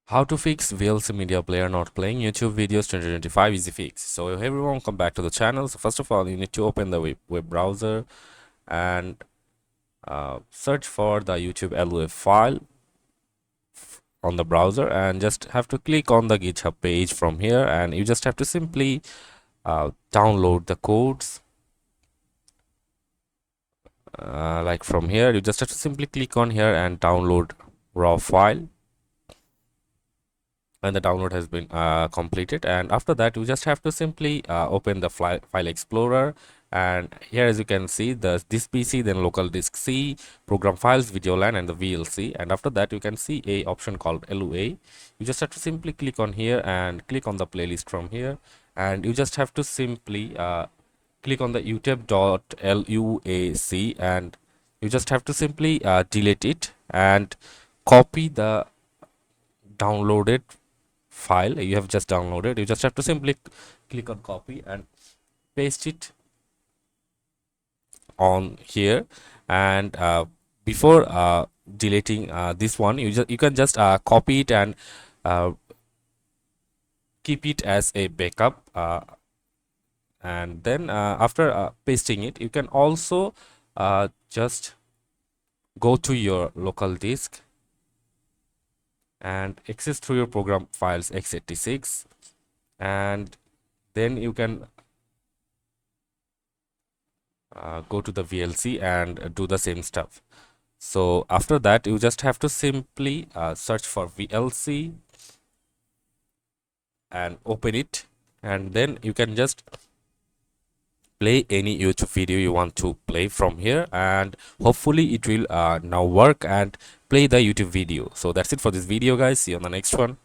How to fix VLC Media Player not playing YouTube videos 2025 easy fix. So hey everyone, come back to the channel. So first of all, you need to open the web browser and search for the YouTube LOF file on the browser, and just have to click on the GitHub page from here, and you just have to simply download the codes. Like from here, you just have to simply click on here and download raw file. And the download has been completed, and after that you just have to simply open the file explorer, and here as you can see this PC, then local disk C, program files, video LAN, and the VLC. And after that you can see a option called LUA. You just have to simply click on here and click on the playlist from here, and you just have to simply click on the utep.luac, and you just have to simply delete it and copy the downloaded file you have just downloaded. You just have to simply click on copy and paste it on here. And before deleting this one, you can just copy it and keep it as a backup, and then after pasting it, you can also just go to your local disk and access through your program files x86, and then you can go to the VLC and do the same stuff. So after that you just have to simply search for VLC and open it, and then you can just play any YouTube video you want to play from here, and hopefully it will now work and play the YouTube video. So that's it for this video guys. See you on the next one.